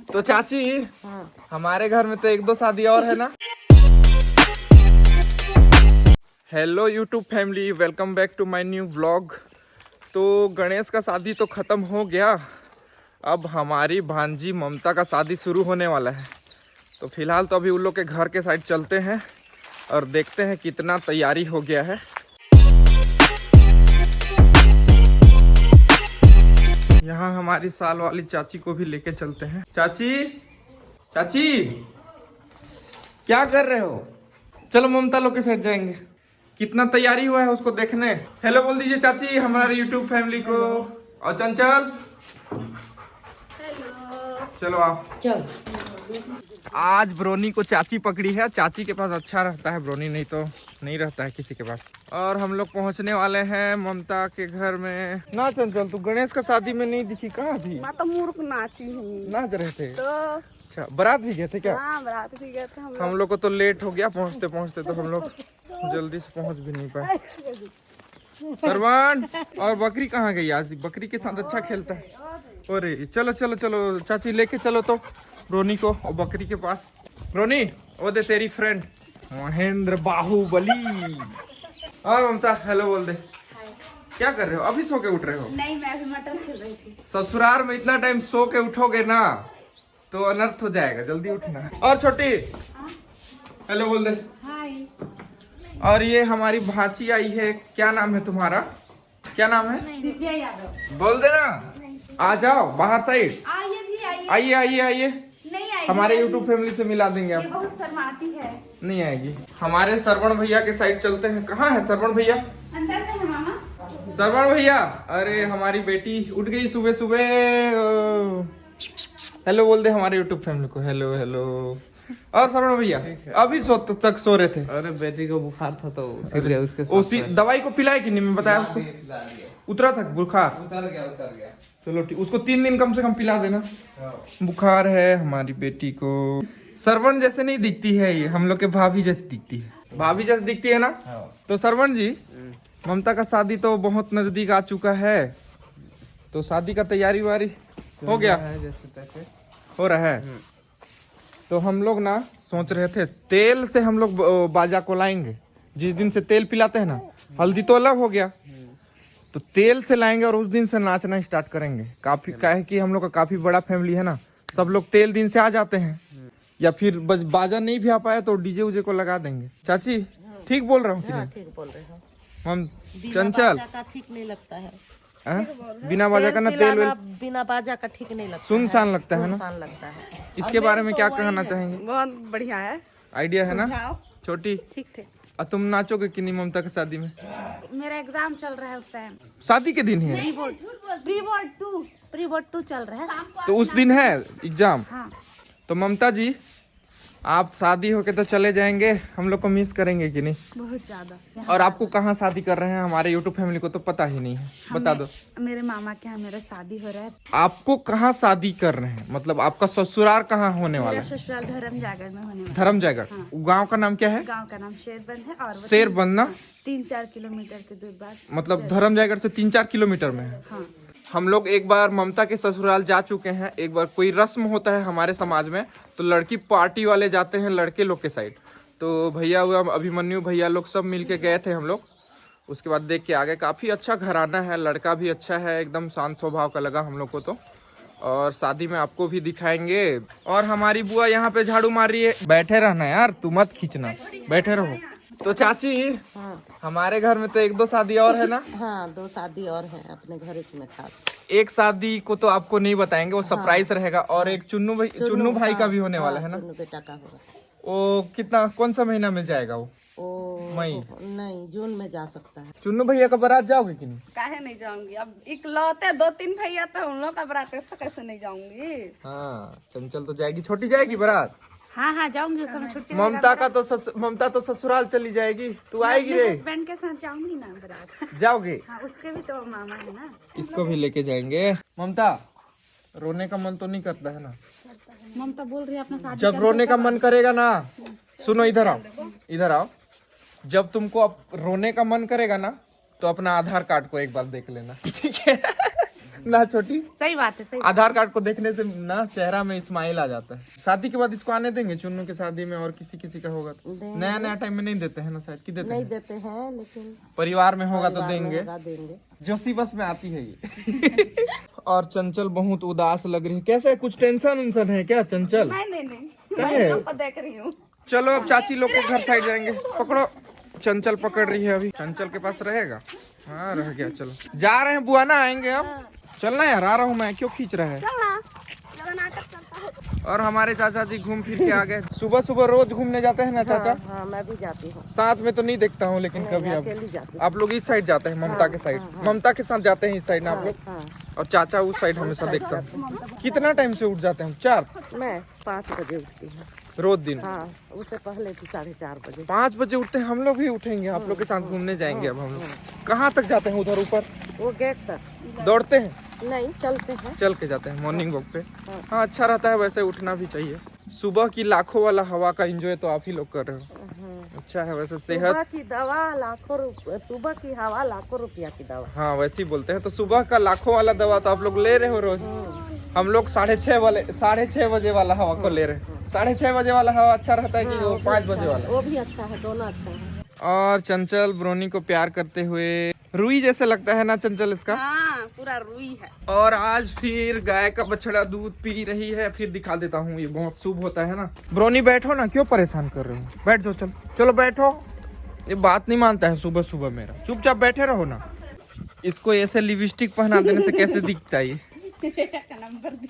तो चाची हमारे घर में तो एक दो शादी और है ना। Hello YouTube family, welcome back to my new vlog. तो गणेश का शादी तो ख़त्म हो गया, अब हमारी भांजी ममता का शादी शुरू होने वाला है। तो फिलहाल तो अभी उन लोग के घर के साइड चलते हैं और देखते हैं कितना तैयारी हो गया है। यहाँ हमारी साल वाली चाची को भी लेके चलते हैं। चाची चाची क्या कर रहे हो? चलो ममता लोग के साइड जाएंगे, कितना तैयारी हुआ है उसको देखने। हेलो बोल दीजिए चाची हमारे यूट्यूब फैमिली को। और चंचल हेलो, चलो आप चल। आज ब्रोनी को चाची पकड़ी है, चाची के पास अच्छा रहता है, ब्रोनी नहीं तो नहीं रहता है किसी के पास। और हम लोग पहुंचने वाले हैं ममता के घर में। ना चंचल तू गणेश का शादी में नहीं दिखी, कहाँ थी? मैं तो मूर्ख नाची हूँ। नाच रहे थे तो अच्छा, बारात भी गए थे क्या? हाँ, बारात भी गए थे हम लोग को तो लेट हो गया पहुंचते पहुंचते, तो हम लोग जल्दी से पहुंच भी नहीं पाए। सरवान और बकरी कहाँ गई? आज बकरी के साथ अच्छा खेलता है। अरे चलो चलो चलो चाची लेके चलो तो रोनी को और बकरी के पास। रोनी वो दे तेरी फ्रेंड महेंद्र बाहुबली। और ममता हेलो बोल दे। क्या कर रहे हो? अभी सो के उठ रहे हो? नहीं, मैं अभी मटर छिल रही थी। ससुराल में इतना टाइम सो के उठोगे ना तो अनर्थ हो जाएगा, जल्दी उठना। और छोटी हेलो बोल दे। हाय। और ये हमारी भांची आई है, क्या नाम है तुम्हारा? क्या नाम है? दिव्या यादव। बोल देना। आ जाओ बाहर साइड। आइए जी आइए। आइए आइए आइए, नहीं आएगी, हमारे यूट्यूब फैमिली से मिला देंगे ये आप। बहुत शर्माती है। नहीं आएगी। हमारे सरवण भैया के साइड चलते हैं। कहाँ है सरवण भैया? अंदर में है मामा। सरवण भैया, अरे हमारी बेटी उठ गई सुबह सुबह। हेलो बोल दे हमारे यूट्यूब फैमिली को। Hello hello. और सरवण भैया अभी तक सो रहे थे। अरे बेटी को बुखार था तो इसीलिए उसके उसी दवाई को पिलाए कि नहीं? मैं बताया उसको, उतरा था बुखार? उतर गया। चलो ठीक, उसको 3 दिन कम से कम पिला देना। बुखार है हमारी बेटी को। सरवण जैसे नहीं दिखती है ये, हम लोग के भाभी जैसी दिखती है। भाभी जैसे दिखती है ना। तो सरवण जी ममता का शादी तो बहुत नजदीक आ चुका है, तो शादी का तैयारी वारी हो गया है जैसे तैसे हो रहा है। तो हम लोग ना सोच रहे थे तेल से हम लोग बाजा को लाएंगे। जिस दिन से तेल पिलाते हैं ना, हल्दी तो अलग हो गया, तो तेल से लाएंगे और उस दिन से नाचना स्टार्ट करेंगे। काफी क्या है कि हम लोग का काफी बड़ा फैमिली है ना, सब लोग तेल दिन से आ जाते हैं, या फिर बाजा नहीं भी आ पाया तो डीजे उजे को लगा देंगे। चाची ठीक बोल रहा हूँ कि नहीं? ठीक बोल रहे हो। हम चंचल बाजा का ठीक नहीं लगता है। बिना बाजा का ना तेल वेल बिना बाजा का ठीक नहीं लगता है। सुनसान लगता है ना। सुनसान लगता है। इसके बारे में क्या कहना चाहेंगे? बहुत बढ़िया है, आइडिया है ना सुझाव। छोटी? ठीक थे। और तुम नाचोगे कि नहीं ममता की शादी में? मेरा एग्जाम चल रहा है उस टाइम। शादी के दिन है प्री बोर्ड 2 चल रहा है। तो उस दिन है एग्जाम। हाँ। तो ममता जी आप शादी होके तो चले जाएंगे, हम लोग को मिस करेंगे कि नहीं? बहुत ज्यादा। और आपको कहाँ शादी कर रहे हैं हमारे यूट्यूब फैमिली को तो पता ही नहीं है, बता दो। मेरे मामा के यहाँ मेरा शादी हो रहा है। आपको कहाँ शादी कर रहे हैं, मतलब आपका ससुराल कहाँ होने वाला मेरा है? ससुराल धर्म जागर में होने वाला धर्म जागर। गाँव का नाम क्या है? है। गाँव का नाम शेरबंद है और वो शेरबंद ना? 3-4 किलोमीटर के दूर बाद। मतलब धर्म जागर से 3-4 किलोमीटर में है। हाँ। हम लोग एक बार ममता के ससुराल जा चुके हैं। एक बार कोई रस्म होता है हमारे समाज में, तो लड़की पार्टी वाले जाते हैं लड़के लोग के साइड। तो भैया हुआ अभिमन्यु भैया लोग सब मिलके गए थे हम लोग। उसके बाद देख के आ गए, काफ़ी अच्छा घराना है, लड़का भी अच्छा है, एकदम शांत स्वभाव का लगा हम लोग को तो। और शादी में आपको भी दिखाएंगे। और हमारी बुआ यहाँ पे झाड़ू मार रही है। बैठे रहना यार, तू मत खींचना, बैठे रहो। तो चाची हमारे घर में तो एक दो शादी और है ना? हाँ, 2 शादी और है अपने घर में खास। एक शादी को तो आपको नहीं बताएंगे, वो सरप्राइज रहेगा। और एक चुन्नू भाई का भी होने वाला है ना? चुन्नू बेटा का होगा। वो कितना कौन सा महीना में जाएगा वो? मई नहीं, जून में जा सकता है। चुन्नू भैया का बारात जाओगे कि नहीं? काहे नहीं जाऊंगी, अब इकलौते 2-3 भैया तो उन लोग का बरात से कैसे नहीं जाऊंगी। हाँ चंचल तो जाएगी, छोटी जाएगी बारात। हाँ जाऊंगी, उस समय छुट्टी। ममता तो ससुराल चली जाएगी, तू आएगी रे? हस्बैंड के साथ जाऊंगी ना बरात। जाओगे? हाँ, उसके भी तो मामा है ना। इसको भी लेके जाएंगे। ममता रोने का मन तो नहीं करता है ना? ममता बोल रही है अपना शादी। जब रोने का मन करेगा ना, सुनो इधर आओ, इधर आओ। जब तुमको अब रोने का मन करेगा ना, तो अपना आधार कार्ड को एक बार देख लेना, ठीक है? ना छोटी, सही बात है, सही आधार कार्ड को देखने से ना चेहरा में स्माइल आ जाता है। शादी के बाद इसको आने देंगे? चुन्नू की शादी में और किसी किसी का होगा तो देंगे। नया नया टाइम में नहीं देते हैं ना शायद, कि देते नहीं हैं? देते हैं, लेकिन परिवार में होगा तो परिवार में देंगे। होगा, देंगे। जोशी बस में आती है ये। और चंचल बहुत उदास लग रही है। कैसे है, कुछ टेंशन उनसन है क्या चंचल? नहीं क्या मैं है? लोग को देख रही हूँ। चलो अब चाची लोग के घर साइड जाएंगे। पकड़ो, चंचल पकड़ रही है अभी। चंचल के पास रहेगा? हाँ रह गया। चलो जा रहे हैं, बुआ ना आएंगे अब। चलना यार, आ रहा हूँ मैं, क्यों खींच रहा है? और हमारे चाचा जी घूम फिर के आ गए। सुबह सुबह रोज घूमने जाते हैं ना चाचा? हाँ, मैं भी जाती हूँ। साथ में तो नहीं देखता हूँ, लेकिन कभी अकेली जाती आप लोग इस साइड जाते हैं, ममता के साइड। ममता के साथ जाते हैं इस साइड ना आप लोग? हाँ, और चाचा उस साइड हमेशा देखता हूँ। कितना टाइम से उठ जाते हैं? 4 मैं 5 बजे उठती हूँ। रोज दिन? हाँ, उससे पहले भी 4:30 बजे। 5 बजे उठते हैं। हम लोग भी उठेंगे, आप लोग के साथ घूमने जाएंगे अब हम लोग। कहाँ तक जाते हैं? उधर ऊपर वो गेट तक। दौड़ते हैं? नहीं, चलते हैं। चल के जाते हैं मॉर्निंग वॉक पे। हाँ अच्छा रहता है, वैसे उठना भी चाहिए। सुबह की लाखों वाला हवा का एंजॉय तो आप ही लोग कर रहे हो। अच्छा है वैसे। सेहत सुबह की दवा लाखों रुपया, सुबह की हवा लाखों रुपया की दवा। हाँ वैसे ही बोलते हैं। तो सुबह का लाखों वाला दवा तो आप लोग ले रहे हो रोज। हम लोग 6:30 बजे वाला हवा को ले रहे हैं। 6:30 बजे वाला हवा अच्छा रहता है कि वो 5 बजे वाला? वो भी अच्छा है, दोनों अच्छा है। और चंचल ब्रोनी को प्यार करते हुए रुई जैसे लगता है ना चंचल इसका? हाँ पूरा रुई है। और आज फिर गाय का बछड़ा दूध पी रही है। फिर दिखा देता हूँ, ये बहुत शुभ होता है ना। ब्रोनी बैठो ना, क्यों परेशान कर रहे हो? बैठ जाओ, चलो चलो बैठो। ये बात नहीं मानता है सुबह सुबह मेरा। चुपचाप बैठे रहो ना। इसको ऐसे लिपस्टिक पहना देने से कैसे दिखता है ये?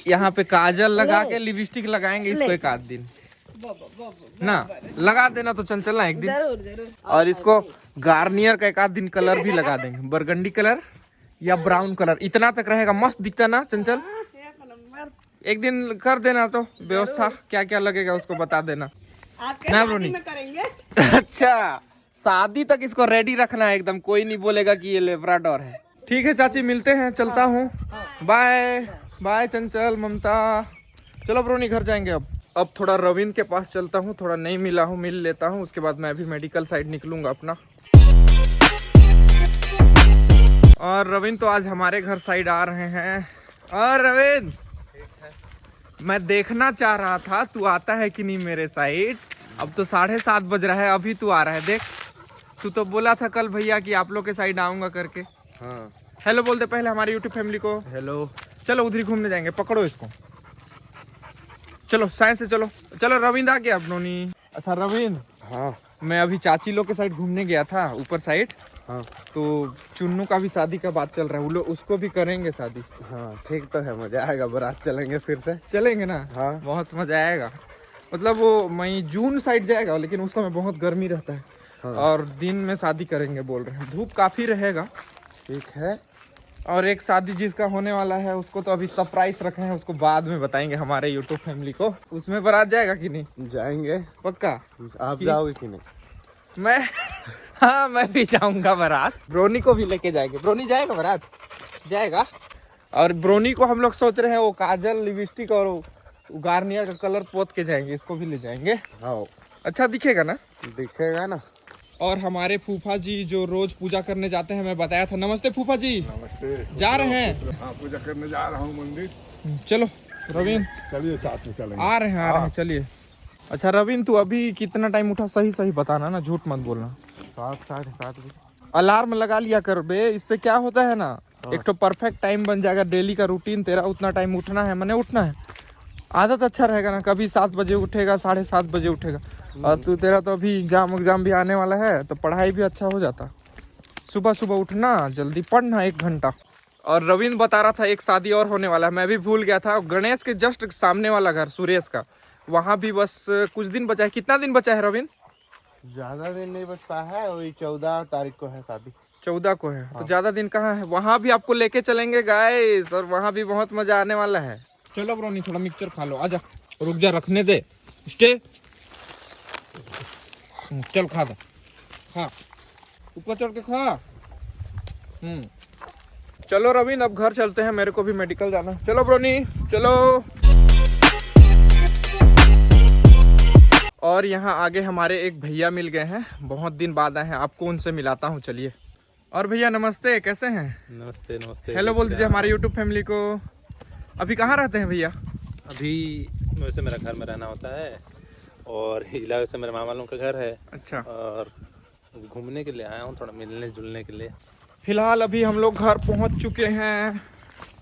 यहाँ पे काजल लगा के लिपस्टिक लगाएंगे इसको एक आध दिन ना, लगा देना तो चंचल ना एक दिन। जरूर जरूर। और इसको गार्नियर का एक आध दिन कलर भी लगा देंगे, बरगंडी कलर या ब्राउन कलर। इतना तक रहेगा, मस्त दिखता ना चंचल? एक दिन कर देना तो व्यवस्था, क्या क्या लगेगा उसको बता देना आपके ना शादी ब्रोनी? में करेंगे। अच्छा, शादी तक इसको रेडी रखना है एकदम, कोई नहीं बोलेगा कि ये लेब्राडोर है। ठीक है चाची, मिलते हैं, चलता हूँ। बाय बाय चंचल, ममता। चलो ब्रोनी घर जाएंगे अब थोड़ा रविंद्र के पास चलता हूँ। थोड़ा नहीं मिला हूँ, मिल लेता हूँ। उसके बाद मैं भी मेडिकल साइड निकलूंगा अपना। और रविंद्र तो आज हमारे घर साइड आ रहे हैं। और रविंद्र, मैं देखना चाह रहा था तू आता है कि नहीं मेरे साइड। अब तो 7:30 बज रहा है, अभी तू आ रहा है। देख, तू तो बोला था कल भैया कि आप लोग के साइड आऊंगा करके। हाँ हेलो बोल दे पहले हमारी यूट्यूब फैमिली को। हेलो। चलो उधर ही घूमने जाएंगे, पकड़ो इसको। चलो साइंस से चलो। चलो रविंद्र आ गया ब्रोनी। अच्छा रविंद्र, हाँ मैं अभी चाची लोग के साइड घूमने गया था ऊपर साइड। हाँ तो चुन्नू का भी शादी का बात चल रहा है, वो लोग उसको भी करेंगे शादी। हाँ ठीक तो है, मजा आएगा। बारात चलेंगे फिर से। चलेंगे ना? हाँ बहुत मजा आएगा। मतलब वो मई जून साइड जाएगा, लेकिन उस समय बहुत गर्मी रहता है। हाँ। और दिन में शादी करेंगे बोल रहे हैं, धूप काफी रहेगा। ठीक है। और एक शादी जिसका होने वाला है उसको तो अभी सरप्राइज रखे हैं, उसको बाद में बताएंगे हमारे यूट्यूब फैमिली को। उसमें बारात जाएगा कि नहीं? जाएंगे। पक्का? आप जाओगे कि नहीं? मैं हाँ मैं भी जाऊंगा बारात। ब्रोनी को भी लेके जाएंगे। ब्रोनी जाएगा बारात? जाएगा। और ब्रोनी को हम लोग सोच रहे हैं वो काजल, लिपस्टिक और वो गार्नियर का कलर पोत के जाएंगे, इसको भी ले जाएंगे। हाँ अच्छा दिखेगा ना? दिखेगा ना। और हमारे फूफा जी जो रोज पूजा करने जाते हैं, मैं बताया था। नमस्ते फूफा जी। नमस्ते। जा रहे हैं? हाँ पूजा करने जा रहा हूँ मंदिर। चलो रविंद्र, चलिए साथ में चलेंगे। आ रहे हैं चलिए। अच्छा रविंद्र, तू अभी कितना टाइम उठा? सही सही बताना ना, झूठ मत बोलना। 7:30 बजे। अलार्म लगा लिया कर बे, इससे क्या होता है ना, एक तो परफेक्ट टाइम बन जाएगा। डेली का रूटीन तेरा उतना टाइम उठना है, मैंने उठना है। आदत अच्छा रहेगा ना। कभी 7 बजे उठेगा, 7:30 बजे उठेगा। और तू तेरा तो अभी एग्जाम भी आने वाला है, तो पढ़ाई भी अच्छा हो जाता। सुबह सुबह उठना, जल्दी पढ़ना 1 घंटा। और रविंद्र बता रहा था एक शादी और होने वाला है, मैं भी भूल गया था। गणेश के जस्ट सामने वाला घर सुरेश का, वहाँ भी बस कुछ दिन बचा है। कितना दिन बचा है रविंद्र? ज्यादा दिन नहीं बचता है, वही 14 तारीख को है शादी। 14 को है। तो ज्यादा दिन कहाँ है। वहाँ भी आपको लेके चलेंगे गाइस, और वहाँ भी बहुत मजा आने वाला है। चलो ब्रोनी, थोड़ा मिक्सचर खा लो। आजा, रुक जा, रखने दे, स्टे। चल खा दो, खा, ऊपर चढ़ के खा। चलो रविंद्र, अब घर चलते हैं, मेरे को भी मेडिकल जाना। चलो ब्रोनी, चलो। और यहाँ आगे हमारे एक भैया मिल गए हैं, बहुत दिन बाद आए हैं। आपको उनसे मिलाता हूँ, चलिए। और भैया नमस्ते, कैसे हैं? नमस्ते नमस्ते। हेलो बोल दीजिए हमारे यूट्यूब फैमिली को। अभी कहाँ रहते हैं भैया? अभी वैसे मेरा घर में रहना होता है और इलाके से मेरे मामा लोगों का घर है। अच्छा। और घूमने के लिए आया हूँ, थोड़ा मिलने जुलने के लिए। फिलहाल अभी हम लोग घर पहुंच चुके हैं।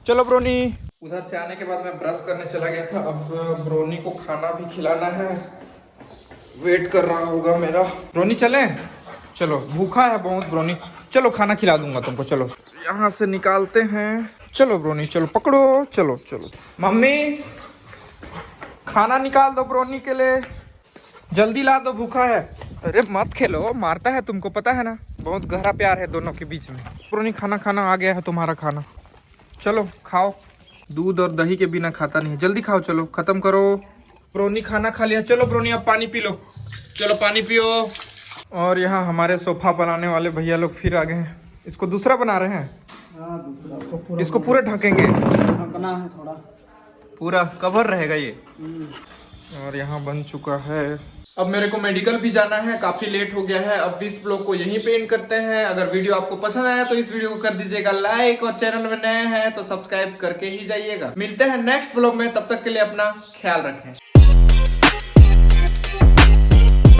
चलो ब्रोनी। उधर से आने के बाद मैं ब्रश करने चला गया था। अब ब्रोनी को खाना भी खिलाना है, वेट कर रहा होगा मेरा। ब्रोनी चले? चलो, भूखा है बहुत ब्रोनी। चलो खाना खिला दूंगा तुमको। चलो यहाँ से निकालते हैं। चलो ब्रोनी, चलो पकड़ो। चलो चलो मम्मी, खाना निकाल दो ब्रोनी के लिए, जल्दी ला दो, भूखा है। अरे मत खेलो, मारता है तुमको, पता है ना। बहुत गहरा प्यार है दोनों के बीच में। ब्रोनी खाना खाना आ गया है तुम्हारा खाना। चलो खाओ। दूध और दही के बिना खाता नहीं है। जल्दी खाओ, चलो खत्म करो। ब्रोनी खाना खा लिया। चलो ब्रोनी अब पानी पी लो। चलो पानी पियो। और यहाँ हमारे सोफा बनाने वाले भैया लोग फिर आ गए हैं। इसको दूसरा बना रहे हैं। इसको पूरा ढकेंगे, ढकना है थोड़ा, पूरा कवर रहेगा ये। और यहाँ बन चुका है। अब मेरे को मेडिकल भी जाना है, काफी लेट हो गया है। अब इस ब्लॉग को यहीं पे एंड करते हैं। अगर वीडियो आपको पसंद आया तो इस वीडियो को कर दीजिएगा लाइक, और चैनल में नए हैं तो सब्सक्राइब करके ही जाइएगा। मिलते हैं नेक्स्ट ब्लॉग में, तब तक के लिए अपना ख्याल रखें।